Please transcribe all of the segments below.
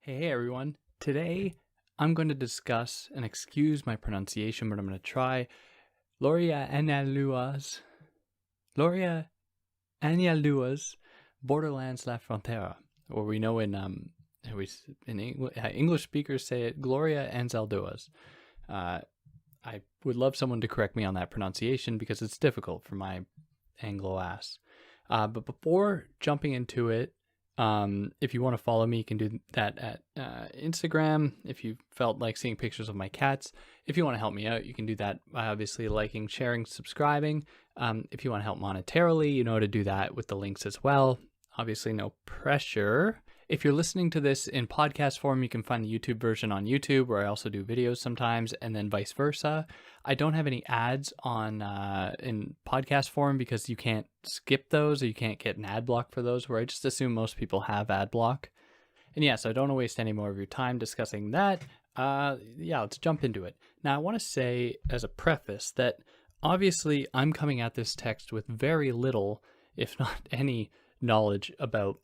Hey everyone, today I'm going to discuss, and excuse my pronunciation, but I'm going to try, Gloria Anzaldúa's Borderlands La Frontera, or we know in English speakers say it, Gloria Anzaldúa's. I would love someone to correct me on that pronunciation because it's difficult for my Anglo ass. But before jumping into it, if you want to follow me, you can do that at Instagram. If you felt like seeing pictures of my cats, if you want to help me out, you can do that by obviously liking, sharing, subscribing. If you want to help monetarily, you know how to do that with the links as well. Obviously, no pressure. If you're listening to this in podcast form, you can find the YouTube version on YouTube, where I also do videos sometimes, and then vice versa. I don't have any ads on in podcast form because you can't skip those, or you can't get an ad block for those, where I just assume most people have ad block. And yeah, so I don't want to waste any more of your time discussing that. Let's jump into it. Now, I want to say as a preface that obviously I'm coming at this text with very little, if not any, knowledge about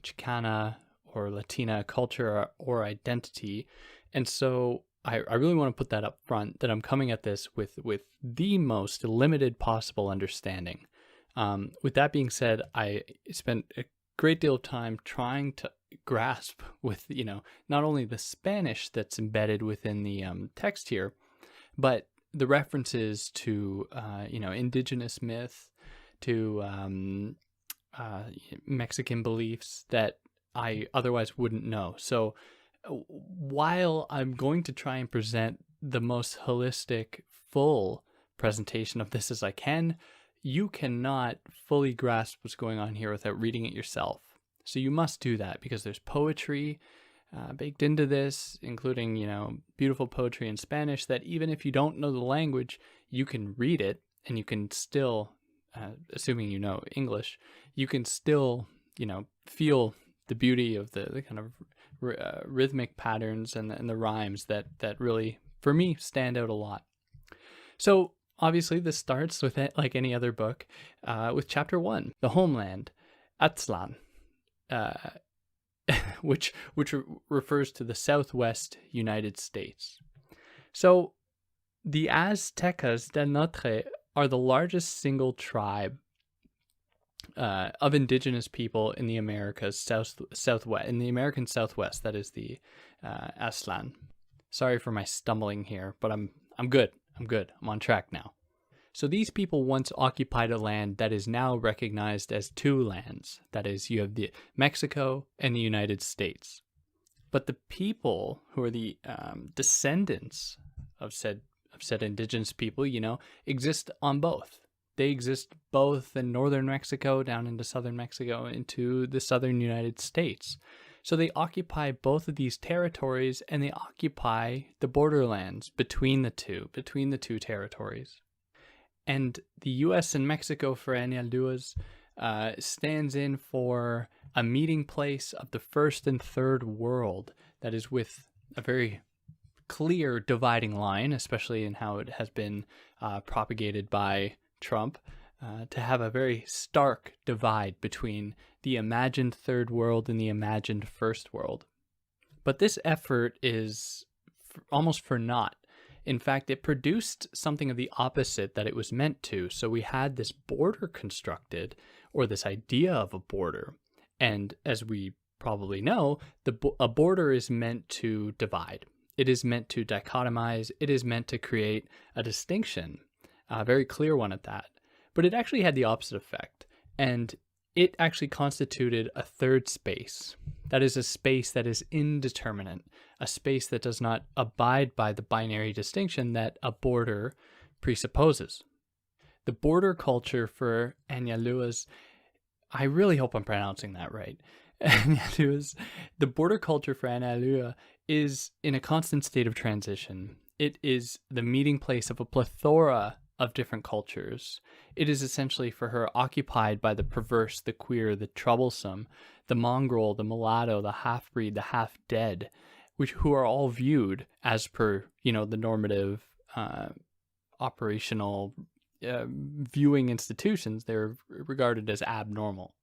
Chicana or Latina culture or identity. And so I really want to put that up front, that I'm coming at this with the most limited possible understanding. With that being said, I spent a great deal of time trying to grasp with, not only the Spanish that's embedded within the text here, but the references to, indigenous myth, to Mexican beliefs that I otherwise wouldn't know. So while I'm going to try and present the most holistic, full presentation of this as I can, you cannot fully grasp what's going on here without reading it yourself. So you must do that because there's poetry baked into this, including, beautiful poetry in Spanish that even if you don't know the language, you can read it and you can still, assuming you know English, you can still, feel the beauty of the kind of rhythmic patterns and the rhymes that really, for me, stand out a lot. So obviously this starts with it, like any other book, with chapter 1, the homeland, Aztlan, which refers to the Southwest United States. So the Aztecas del Norte are the largest single tribe of indigenous people in the Americas southwest, in the American Southwest. That is the Aztlan. Sorry for my stumbling here, but I'm good. I'm on track now. So these people once occupied a land that is now recognized as two lands. That is, you have the Mexico and the United States. But the people who are the descendants of said indigenous people, exist on both. They exist both in northern Mexico, down into southern Mexico, into the southern United States. So they occupy both of these territories, and they occupy the borderlands between the two territories. And the U.S. and Mexico for Anzaldúa's stands in for a meeting place of the first and third world that is with a very clear dividing line, especially in how it has been propagated by Trump, to have a very stark divide between the imagined third world and the imagined first world. But this effort is almost for naught. In fact, it produced something of the opposite that it was meant to. So we had this border constructed, or this idea of a border. And as we probably know, a border is meant to divide. It is meant to dichotomize. It is meant to create a distinction, a very clear one at that. But it actually had the opposite effect. And it actually constituted a third space. That is a space that is indeterminate, a space that does not abide by the binary distinction that a border presupposes. The border culture for Anzaldúa's, I really hope I'm pronouncing that right. The border culture for Anzaldúa is in a constant state of transition. It is the meeting place of a plethora of different cultures. It is essentially for her occupied by the perverse, the queer, the troublesome, the mongrel, the mulatto, the half-breed, the half-dead, who are all viewed as per, the normative operational viewing institutions. They're regarded as abnormal.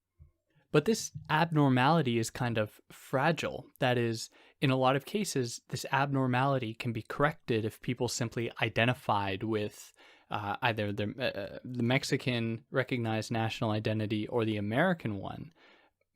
But this abnormality is kind of fragile. That is, in a lot of cases, this abnormality can be corrected if people simply identified with either the Mexican recognized national identity or the American one.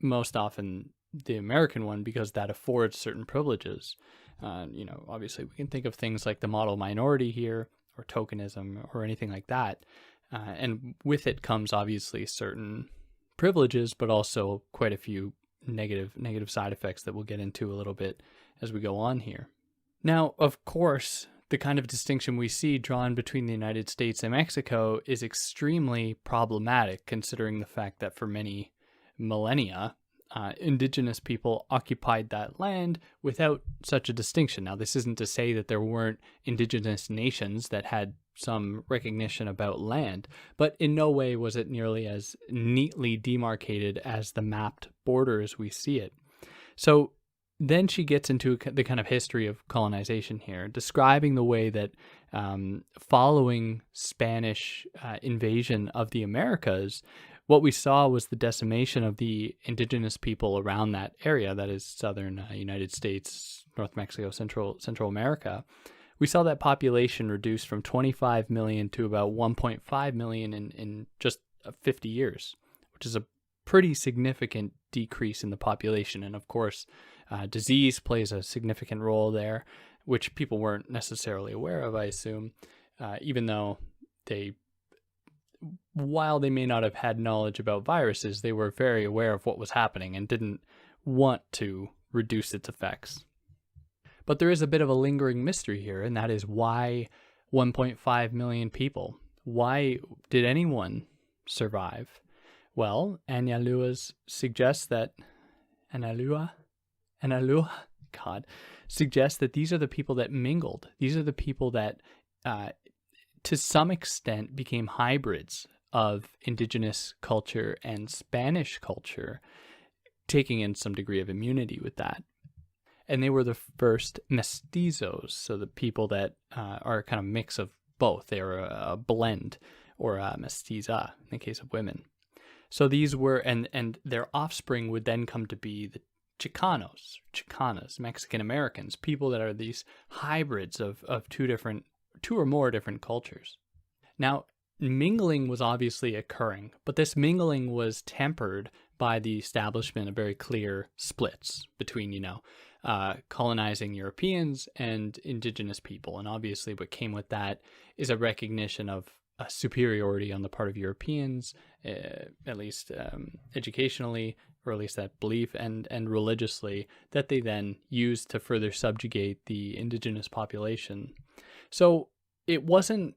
Most often the American one, because that affords certain privileges. Obviously we can think of things like the model minority here, or tokenism, or anything like that. And with it comes obviously certain privileges, but also quite a few negative side effects that we'll get into a little bit as we go on here. Now, of course, the kind of distinction we see drawn between the United States and Mexico is extremely problematic, considering the fact that for many millennia, indigenous people occupied that land without such a distinction. Now, this isn't to say that there weren't indigenous nations that had some recognition about land, but in no way was it nearly as neatly demarcated as the mapped borders we see it. So then she gets into the kind of history of colonization here, describing the way that following Spanish invasion of the Americas, what we saw was the decimation of the indigenous people around that area, that is southern United States, North Mexico, Central America. We saw that population reduced from 25 million to about 1.5 million in just 50 years, which is a pretty significant decrease in the population. And of course, disease plays a significant role there, which people weren't necessarily aware of, I assume, even though while they may not have had knowledge about viruses, they were very aware of what was happening and didn't want to reduce its effects. But there is a bit of a lingering mystery here, and that is why 1.5 million people? Why did anyone survive? Well, Anzaldúa suggests that suggests that these are the people that mingled. These are the people that, to some extent, became hybrids of indigenous culture and Spanish culture, taking in some degree of immunity with that. And they were the first mestizos, so the people that are a kind of mix of both. They are a blend, or a mestiza in the case of women. So these were, and their offspring would then come to be the Chicanas, Mexican Americans, people that are these hybrids of two or more different cultures. Now, mingling was obviously occurring, but this mingling was tempered by the establishment of very clear splits between, colonizing Europeans and indigenous people. And obviously what came with that is a recognition of a superiority on the part of Europeans, at least educationally, or at least that belief, and religiously, that they then used to further subjugate the indigenous population. So it wasn't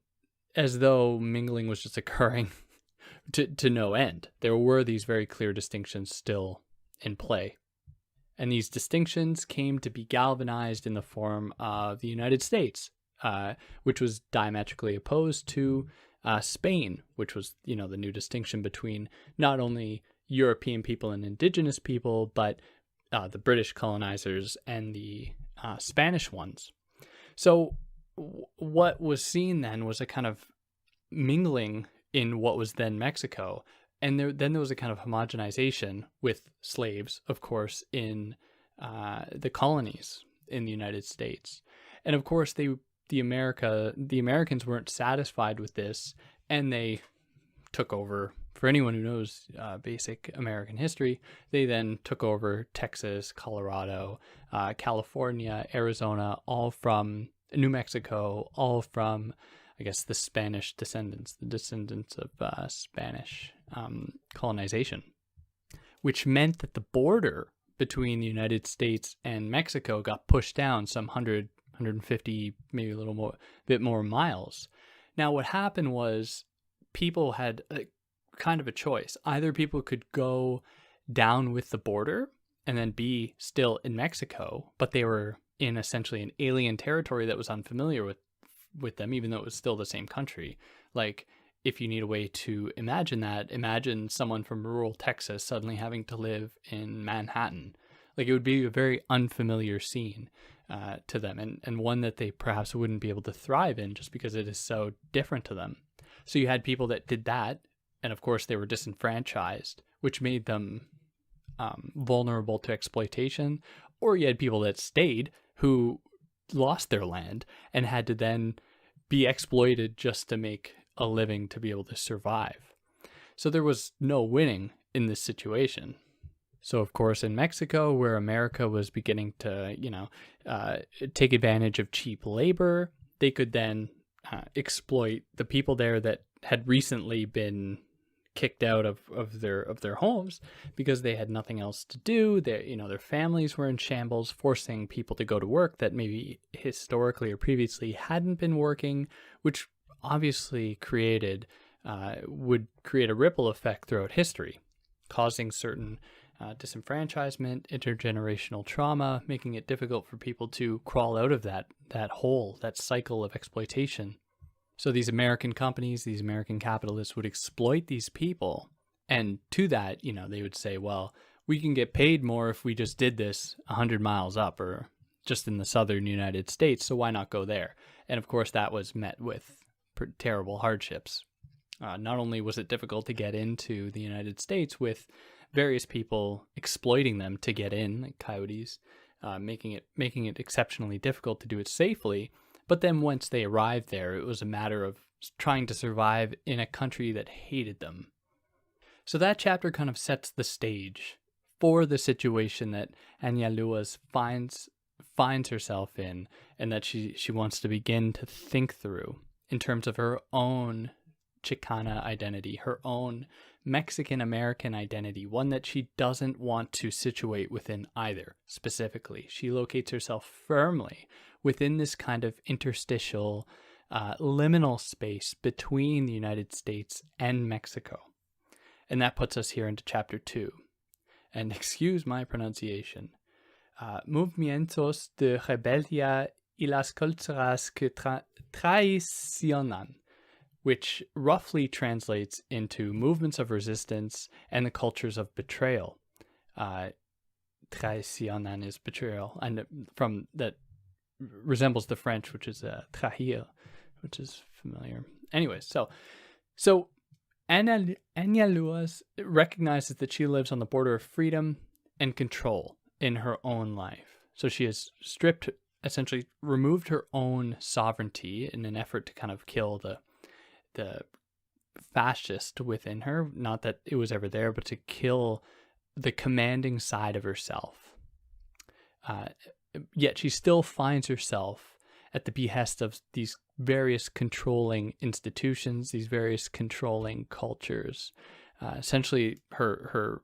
as though mingling was just occurring to no end. There were these very clear distinctions still in play. And these distinctions came to be galvanized in the form of the United States, which was diametrically opposed to Spain, which was, the new distinction between not only European people and indigenous people, but the British colonizers and the Spanish ones. So what was seen then was a kind of mingling in what was then Mexico. And then there was a kind of homogenization with slaves, of course, in the colonies in the United States. And of course, the Americans weren't satisfied with this, and they took over. For anyone who knows basic American history, they then took over Texas, Colorado, California, Arizona, all from New Mexico, all from, I guess, the Spanish descendants, the descendants of Spanish colonization, which meant that the border between the United States and Mexico got pushed down some 100, 150, maybe a little more, bit more miles. Now, what happened was people had kind of a choice. Either people could go down with the border and then be still in Mexico, but they were in essentially an alien territory that was unfamiliar with them, even though it was still the same country. Like, if you need a way to imagine that, imagine someone from rural Texas suddenly having to live in Manhattan. Like, it would be a very unfamiliar scene to them, and one that they perhaps wouldn't be able to thrive in just because it is so different to them. So you had people that did that, and of course they were disenfranchised, which made them vulnerable to exploitation, or you had people that stayed who lost their land and had to then be exploited just to make a living to be able to survive. So there was no winning in this situation. So, of course, in Mexico, where America was beginning to, take advantage of cheap labor, they could then exploit the people there that had recently been kicked out of their homes because they had nothing else to do. Their families were in shambles, forcing people to go to work that maybe historically or previously hadn't been working, which obviously would create a ripple effect throughout history, causing certain disenfranchisement, intergenerational trauma, making it difficult for people to crawl out of that hole, that cycle of exploitation. So these American companies, these American capitalists would exploit these people. And to that, they would say, well, we can get paid more if we just did this 100 miles up or just in the southern United States. So why not go there? And of course, that was met with terrible hardships. Not only was it difficult to get into the United States with various people exploiting them to get in, like coyotes, making it exceptionally difficult to do it safely. But then once they arrived there, it was a matter of trying to survive in a country that hated them. So that chapter kind of sets the stage for the situation that Anzaldúa finds herself in, and that she wants to begin to think through in terms of her own Chicana identity, her own Mexican-American identity, one that she doesn't want to situate within either. Specifically, she locates herself firmly within this kind of interstitial, liminal space between the United States and Mexico. And that puts us here into chapter 2. And excuse my pronunciation. Movimientos de rebeldia y las culturas que traicionan, which roughly translates into movements of resistance and the cultures of betrayal. Traicionan is betrayal, and from that resembles the French, which is trahir, which is familiar. Anyways, so Anzaldúa recognizes that she lives on the border of freedom and control in her own life. So she has essentially removed her own sovereignty in an effort to kind of kill the fascist within her. Not that it was ever there, but to kill the commanding side of herself. Yet she still finds herself at the behest of these various controlling institutions, these various controlling cultures. Essentially, her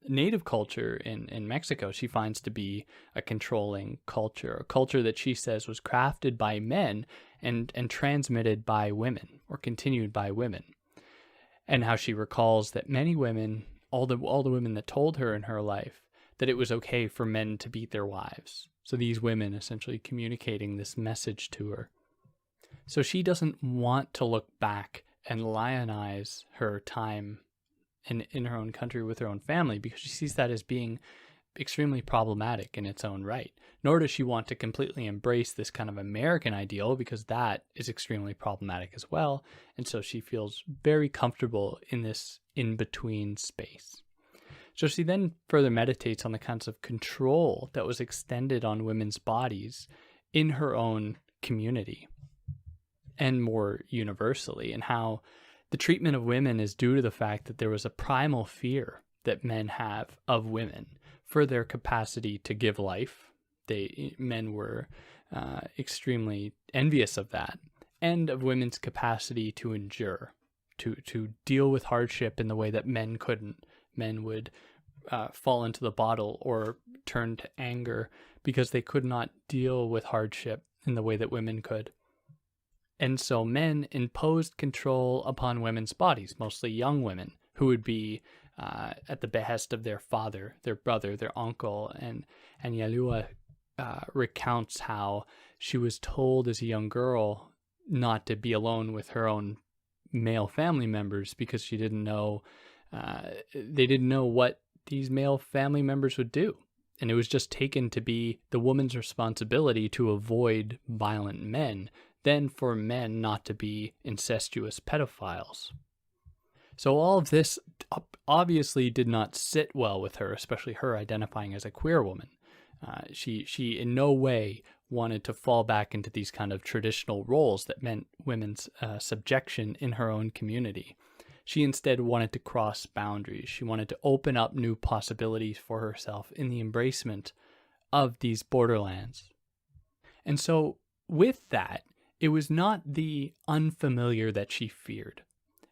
native culture in Mexico, she finds to be a controlling culture, a culture that she says was crafted by men and transmitted by women, or continued by women. And how she recalls that many women, all the women that told her in her life that it was okay for men to beat their wives. So these women essentially communicating this message to her. So she doesn't want to look back and lionize her time in her own country with her own family, because she sees that as being extremely problematic in its own right. Nor does she want to completely embrace this kind of American ideal, because that is extremely problematic as well. And so she feels very comfortable in this in-between space. So she then further meditates on the kinds of control that was extended on women's bodies in her own community and more universally, and how the treatment of women is due to the fact that there was a primal fear that men have of women for their capacity to give life. Men were extremely envious of that, and of women's capacity to endure, to deal with hardship in the way that men couldn't. Men would fall into the bottle or turn to anger because they could not deal with hardship in the way that women could. And so men imposed control upon women's bodies, mostly young women, who would be at the behest of their father, their brother, their uncle. And Anzaldúa recounts how she was told as a young girl not to be alone with her own male family members because she didn't know, they didn't know what these male family members would do. And it was just taken to be the woman's responsibility to avoid violent men, than for men not to be incestuous pedophiles. So all of this obviously did not sit well with her, especially her identifying as a queer woman. She in no way wanted to fall back into these kind of traditional roles that meant women's subjection in her own community. She instead wanted to cross boundaries. She wanted to open up new possibilities for herself in the embracement of these borderlands. And so with that, it was not the unfamiliar that she feared.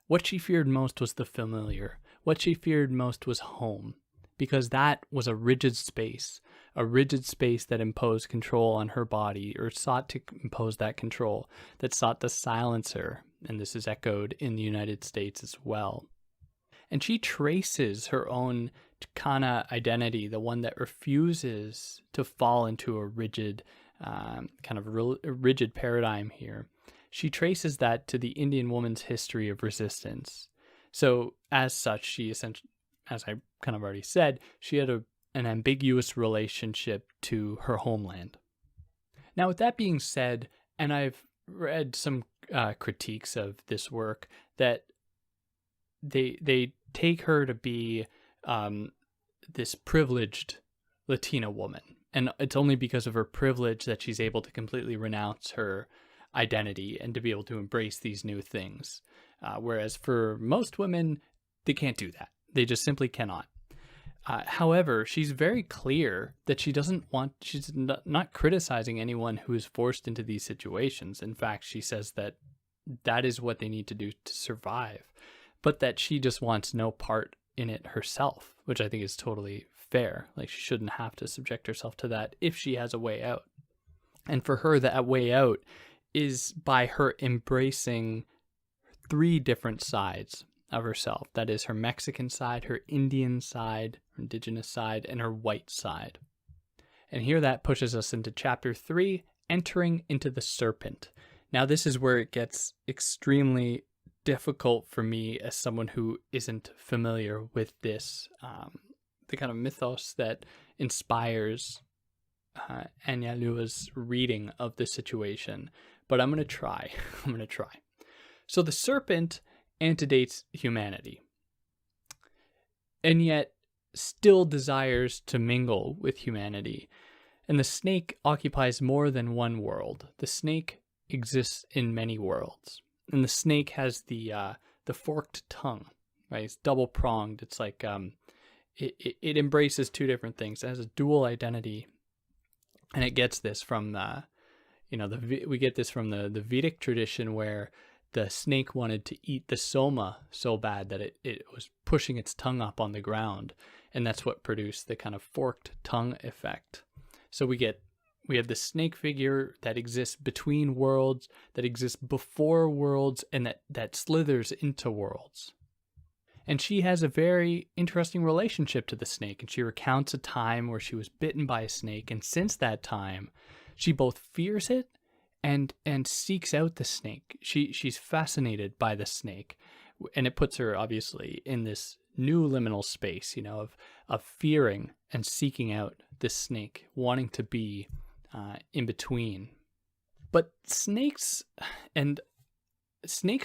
What she feared most was the familiar. What she feared most was home, because that was a rigid space that imposed control on her body, or sought to impose that control, that sought to silence her. And this is echoed in the United States as well. And she traces her own Chicana identity, the one that refuses to fall into a rigid, rigid paradigm here. She traces that to the Indian woman's history of resistance. So as such, she essentially, as I kind of already said, she had an ambiguous relationship to her homeland. Now, with that being said, and I've read some critiques of this work, that they take her to be this privileged Latina woman. And it's only because of her privilege that she's able to completely renounce her identity and to be able to embrace these new things. Whereas for most women, they can't do that. They just simply cannot. However, she's very clear that she's not criticizing anyone who is forced into these situations. In fact, she says that is what they need to do to survive, but that she just wants no part in it herself, which I think is totally fair. Like, she shouldn't have to subject herself to that if she has a way out. And for her, that way out is by her embracing 3 different sides of herself. That is her Mexican side, her Indian side, her indigenous side, and her white side. And here that pushes us into chapter 3, entering into the serpent. Now, this is where it gets extremely difficult for me as someone who isn't familiar with this, the kind of mythos that inspires Anzaldúa's reading of the situation. But I'm going to try. So the serpent antedates humanity, and yet still desires to mingle with humanity. And the snake occupies more than one world. The snake exists in many worlds. And the snake has the forked tongue, right? It's double pronged. It's like it embraces 2 different things. It has a dual identity, and it gets this from we get this from the Vedic tradition, where the snake wanted to eat the soma so bad that it was pushing its tongue up on the ground, and that's what produced the kind of forked tongue effect. So we have the snake figure that exists between worlds, that exists before worlds, and that slithers into worlds. And she has a very interesting relationship to the snake, and she recounts a time where she was bitten by a snake, and since that time, she both fears it and seeks out the snake. She's fascinated by the snake, and it puts her obviously in this new liminal space, of fearing and seeking out this snake, wanting to be in between. But snakes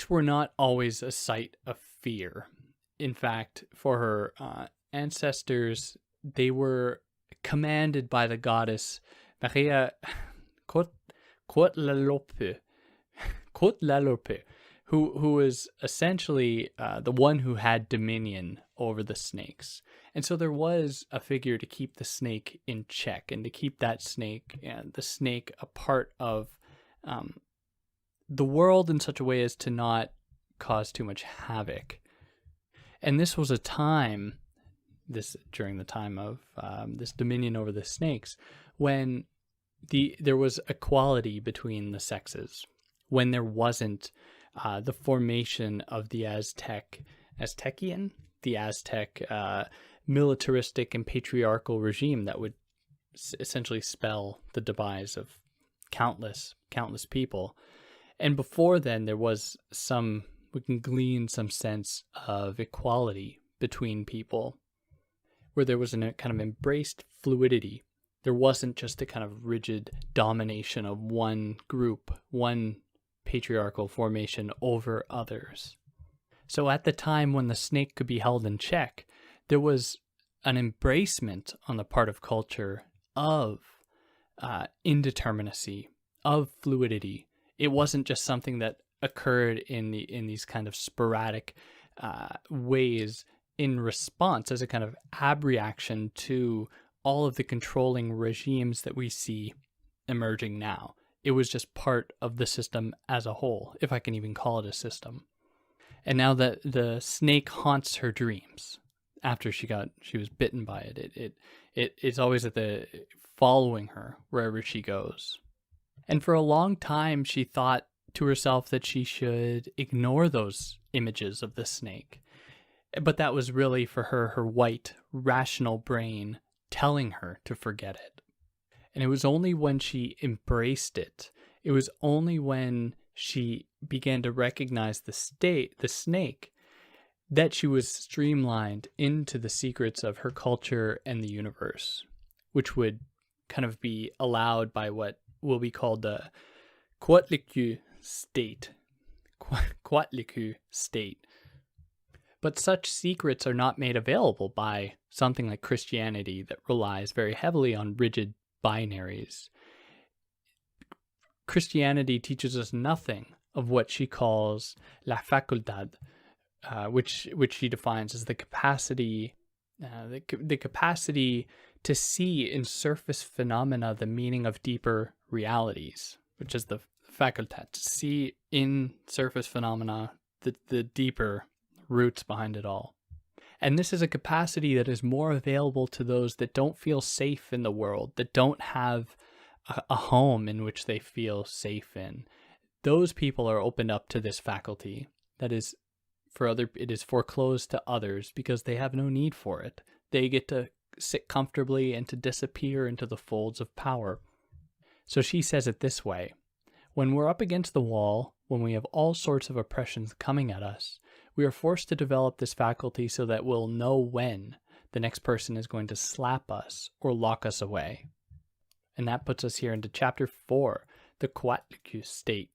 were not always a sight of fear. In fact, for her ancestors, they were commanded by the goddess Maria Coatlicue, who was essentially the one who had dominion over the snakes. And so there was a figure to keep the snake in check, and to keep that snake, the snake, a part of the world in such a way as to not cause too much havoc. And this was a time, during the time of this dominion over the snakes, when there was equality between the sexes, when there wasn't the formation of the Aztec militaristic and patriarchal regime that would essentially spell the demise of countless people. And before then, there was we can glean some sense of equality between people, where there was a kind of embraced fluidity. There wasn't just a kind of rigid domination of one group, one patriarchal formation over others. So at the time when the snake could be held in check, there was an embracement on the part of culture of indeterminacy, of fluidity. It wasn't just something that occurred in these kind of sporadic ways in response as a kind of abreaction to all of the controlling regimes that we see emerging now. It was just part of the system as a whole, if I can even call it a system. And now that the snake haunts her dreams after she was bitten by it, it's always following her wherever she goes. And for a long time, she thought to herself that she should ignore those images of the snake. But that was really for her white, rational brain telling her to forget it. And it was only when she embraced it, it was only when she began to recognize the snake, that she was streamlined into the secrets of her culture and the universe, which would kind of be allowed by what will be called the Coatlicue state. Coatlicue state. But such secrets are not made available by something like Christianity that relies very heavily on rigid binaries. Christianity teaches us nothing of what she calls la facultad, which she defines as the capacity, the capacity to see in surface phenomena the meaning of deeper realities, which is the facultad, to see in surface phenomena the deeper roots behind it all. And this is a capacity that is more available to those that don't feel safe in the world, that don't have a home in which they feel safe in. Those people are opened up to this faculty that is it is foreclosed to others because they have no need for it. They get to sit comfortably and to disappear into the folds of power. So she says it this way: when we're up against the wall, when we have all sorts of oppressions coming at us, we are forced to develop this faculty so that we'll know when the next person is going to slap us or lock us away. And that puts us here into chapter 4, the Coatlicue state.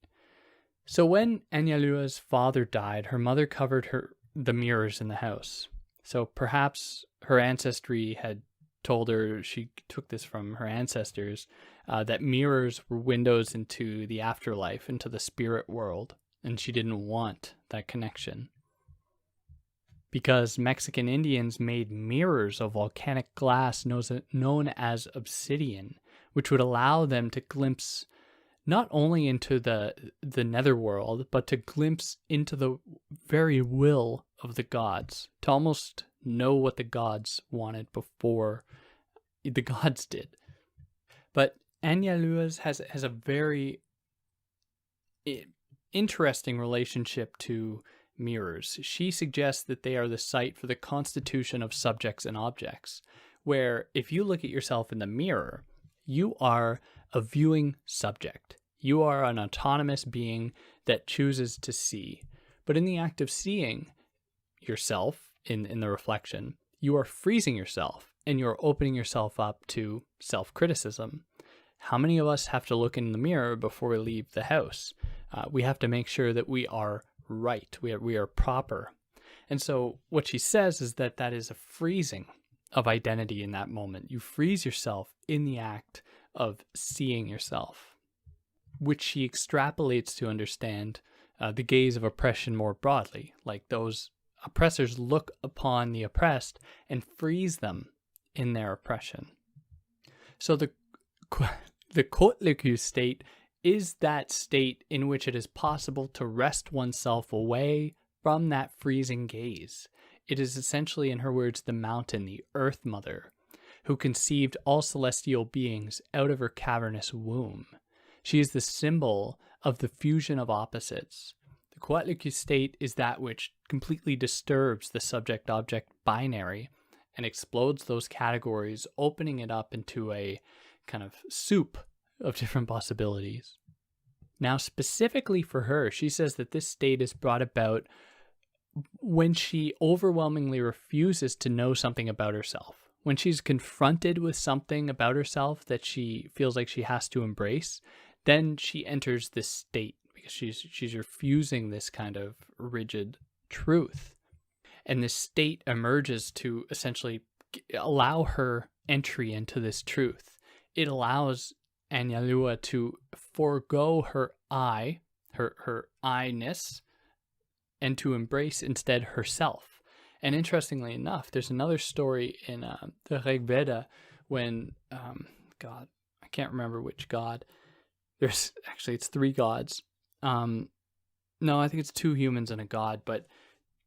So when Anyalua's father died, her mother covered the mirrors in the house. So perhaps her ancestry had told her, she took this from her ancestors, that mirrors were windows into the afterlife, into the spirit world, and she didn't want that connection. Because Mexican Indians made mirrors of volcanic glass known as obsidian, which would allow them to glimpse not only into the netherworld, but to glimpse into the very will of the gods, to almost know what the gods wanted before the gods did. But Anyalua's has a very interesting relationship to mirrors. She suggests that they are the site for the constitution of subjects and objects, where if you look at yourself in the mirror, you are a viewing subject. You are an autonomous being that chooses to see. But in the act of seeing yourself in the reflection, you are freezing yourself and you're opening yourself up to self-criticism. How many of us have to look in the mirror before we leave the house? We have to make sure that we are right, we are proper. And so what she says is that is a freezing of identity in that moment. You freeze yourself in the act of seeing yourself, which she extrapolates to understand the gaze of oppression more broadly. Like those oppressors look upon the oppressed and freeze them in their oppression. So the Coatlicue state is that state in which it is possible to wrest oneself away from that freezing gaze. It is essentially, in her words, the mountain, the earth mother, who conceived all celestial beings out of her cavernous womb. She is the symbol of the fusion of opposites. The Coatlicue state is that which completely disturbs the subject-object binary and explodes those categories, opening it up into a kind of soup of different possibilities. Now, specifically for her, she says that this state is brought about when she overwhelmingly refuses to know something about herself. When she's confronted with something about herself that she feels like she has to embrace, then she enters this state because she's refusing this kind of rigid truth. And this state emerges to essentially allow her entry into this truth. It allows Anzaldúa to forego her her I-ness, and to embrace instead herself. And interestingly enough, there's another story in the Rig Veda when, God, I can't remember which god. It's 3 gods. No, I think it's 2 humans and a god, but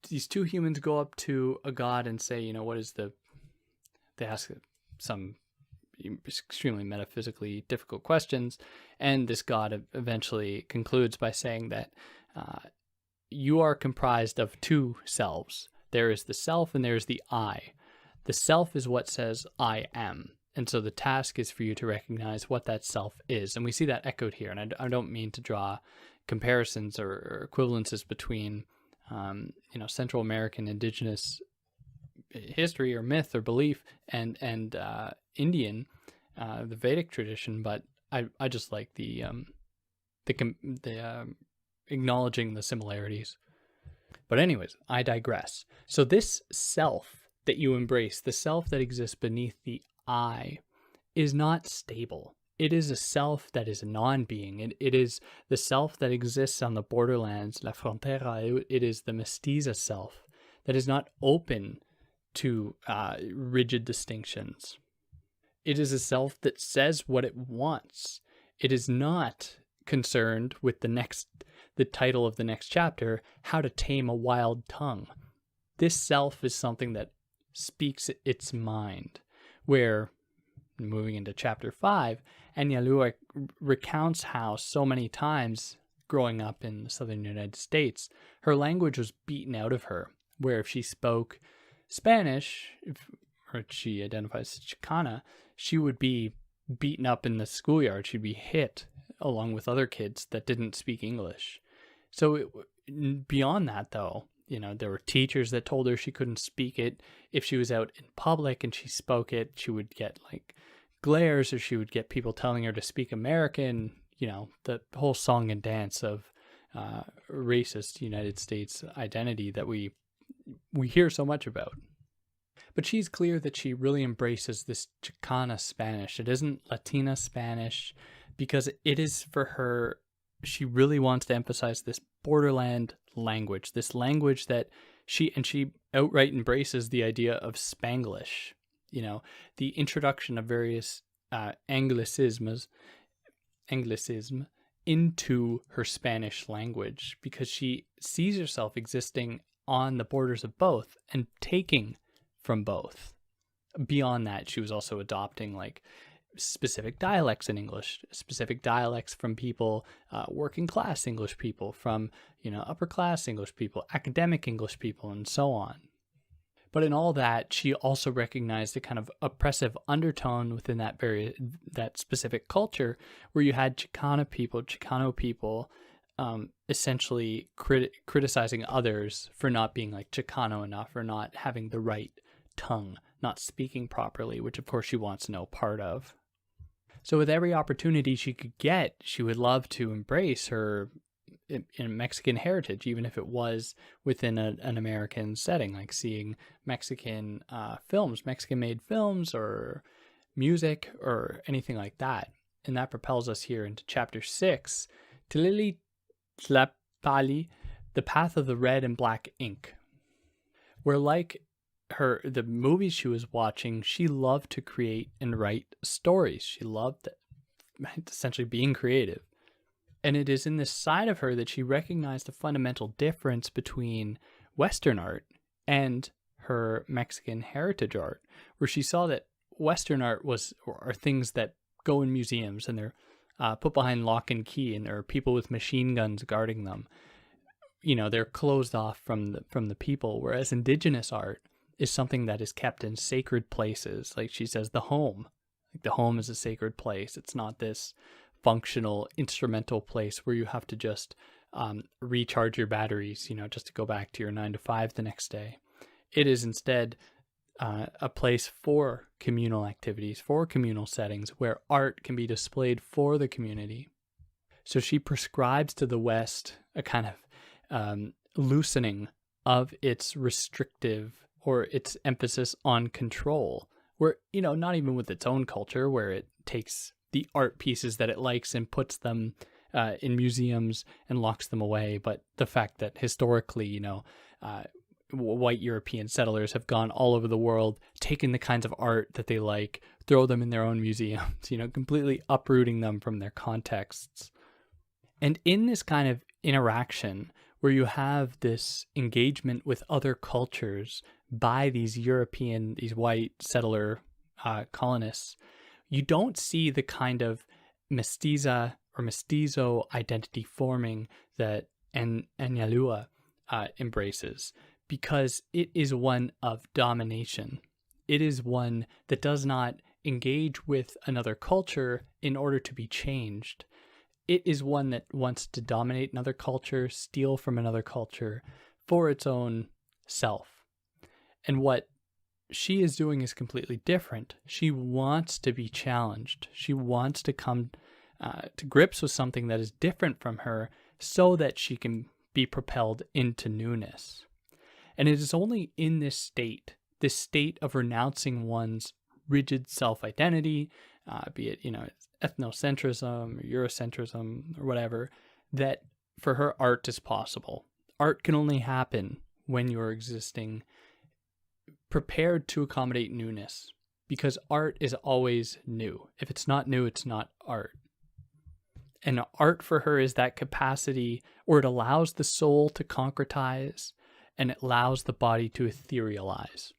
these 2 humans go up to a god and say, what is they ask some extremely metaphysically difficult questions, and this god eventually concludes by saying that you are comprised of 2 selves. There is the self and there is the I. The self is what says I am. And so the task is for you to recognize what that self is. And we see that echoed here. And I don't mean to draw comparisons or equivalences between, Central American indigenous history or myth or belief and Indian, the Vedic tradition. But I just like the acknowledging the similarities. But anyways, I digress. So this self that you embrace, the self that exists beneath the I, is not stable. It is a self that is a non-being. It is the self that exists on the Borderlands, la Frontera. It is the Mestiza self that is not open to rigid distinctions. It is a self that says what it wants. It is not concerned with the title of the next chapter, How to Tame a Wild Tongue. This self is something that speaks its mind, where, moving into chapter 5, Anzaldúa recounts how so many times growing up in the southern United States, her language was beaten out of her, where if she spoke Spanish, or she identifies as Chicana, she would be beaten up in the schoolyard. She'd be hit along with other kids that didn't speak English. So beyond that, though, there were teachers that told her she couldn't speak it. If she was out in public and she spoke it, she would get glares, or she would get people telling her to speak American, the whole song and dance of racist United States identity that we hear so much about. But she's clear that she really embraces this Chicana Spanish. It isn't Latina Spanish, because it is for her, she really wants to emphasize this borderland language, this language that she outright embraces the idea of Spanglish, the introduction of various anglicism into her Spanish language, because she sees herself existing on the borders of both and taking from both. Beyond that, she was also adopting specific dialects in English, specific dialects from people, working class English people, from, upper class English people, academic English people, and so on. But in all that, she also recognized a kind of oppressive undertone within that specific culture, where you had Chicano people, essentially criticizing others for not being Chicano enough, or not having the right tongue, not speaking properly, which of course she wants no part of. So with every opportunity she could get, she would love to embrace her in Mexican heritage, even if it was within an American setting, like seeing Mexican films, Mexican-made films or music or anything like that. And that propels us here into chapter 6, Tlili Tlapali, the Path of the Red and Black Ink, where the movies she was watching, she loved to create and write stories. She loved essentially being creative. And it is in this side of her that she recognized the fundamental difference between Western art and her Mexican heritage art, where she saw that Western art are things that go in museums and they're put behind lock and key, and there are people with machine guns guarding them. They're closed off from the people, whereas indigenous art is something that is kept in sacred places. Like she says, the home. The home is a sacred place. It's not this functional, instrumental place where you have to just recharge your batteries, just to go back to your 9 to 5 the next day. It is instead a place for communal activities, for communal settings, where art can be displayed for the community. So she prescribes to the West a kind of loosening of its restrictive or its emphasis on control, where, not even with its own culture, where it takes the art pieces that it likes and puts them in museums and locks them away, but the fact that historically, white European settlers have gone all over the world, taken the kinds of art that they like, throw them in their own museums, completely uprooting them from their contexts. And in this kind of interaction where you have this engagement with other cultures by these white settler colonists, you don't see the kind of mestiza or mestizo identity forming that Anzaldúa embraces, because it is one of domination. It is one that does not engage with another culture in order to be changed. It is one that wants to dominate another culture, steal from another culture for its own self. And what she is doing is completely different. She wants to be challenged. She wants to come to grips with something that is different from her so that she can be propelled into newness. And it is only in this state of renouncing one's rigid self-identity, be it, ethnocentrism or Eurocentrism or whatever, that for her art is possible. Art can only happen when you're existing prepared to accommodate newness, because art is always new. If it's not new, it's not art. And art for her is that capacity, or it allows the soul to concretize, and it allows the body to etherealize.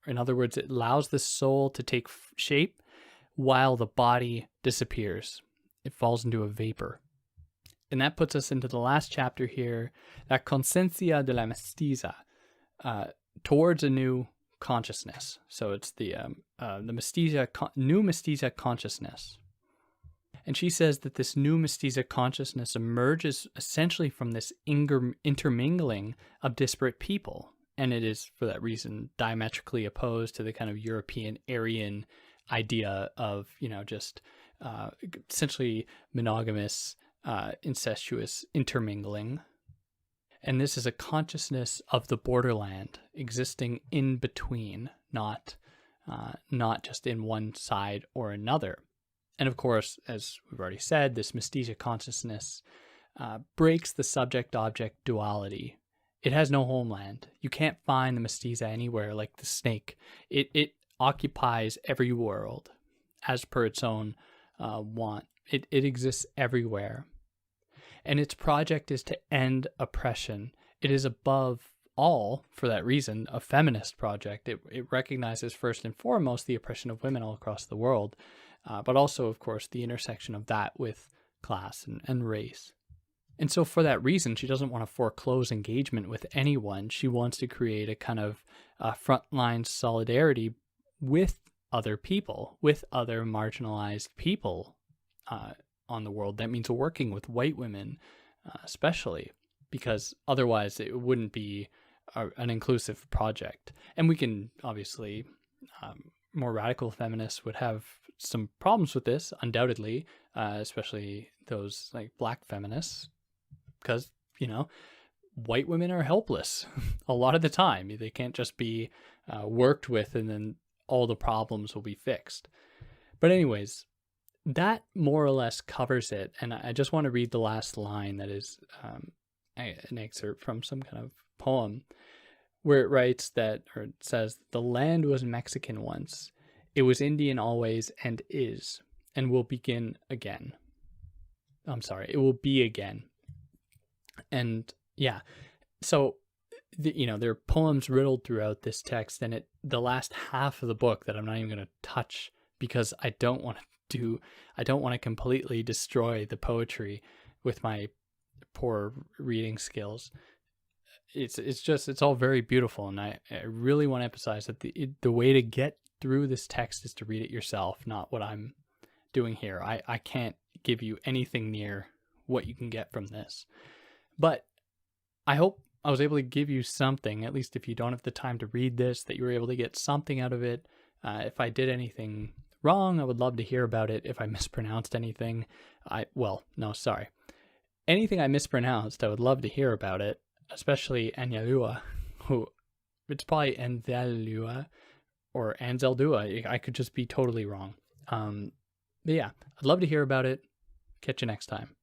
In other words, it allows the soul to take shape while the body disappears. It falls into a vapor. And that puts us into the last chapter here, La conciencia de la mestiza, towards a new consciousness. So it's the new mestiza consciousness. And she says that this new mestiza consciousness emerges essentially from this intermingling of disparate people. And it is, for that reason, diametrically opposed to the kind of European Aryan idea of, just essentially monogamous, incestuous intermingling. And this is a consciousness of the borderland existing in between, not just in one side or another. And of course, as we've already said, this mestiza consciousness breaks the subject-object duality. It has no homeland. You can't find the mestiza anywhere like the snake. It occupies every world as per its own want. It exists everywhere. And its project is to end oppression. It is above all, for that reason, a feminist project. It recognizes first and foremost the oppression of women all across the world, but also, of course, the intersection of that with class and race. And so for that reason, she doesn't want to foreclose engagement with anyone. She wants to create a kind of frontline solidarity with other people, with other marginalized people on the world. That means working with white women, especially, because otherwise it wouldn't be an inclusive project. And we can obviously, more radical feminists would have some problems with this, undoubtedly, especially those like Black feminists, because, white women are helpless a lot of the time. They can't just be worked with and then all the problems will be fixed. But anyways, that more or less covers it. And I just want to read the last line that is an excerpt from some kind of poem where it writes that, or it says, the land was Mexican once. It was Indian always and is, and will begin again. It will be again. And yeah, so, there are poems riddled throughout this text, and the last half of the book that I'm not even going to touch because I don't want to completely destroy the poetry with my poor reading skills. It's all very beautiful, and I really want to emphasize that the way to get through this text is to read it yourself, not what I'm doing here. I can't give you anything near what you can get from this. But I hope I was able to give you something, at least if you don't have the time to read this, that you were able to get something out of it. If I did anything wrong, I would love to hear about it. If I mispronounced anything, anything I mispronounced, I would love to hear about it, especially Anzaldúa, who, it's probably Anzaldúa or Anzaldúa. I could just be totally wrong. But yeah, I'd love to hear about it. Catch you next time.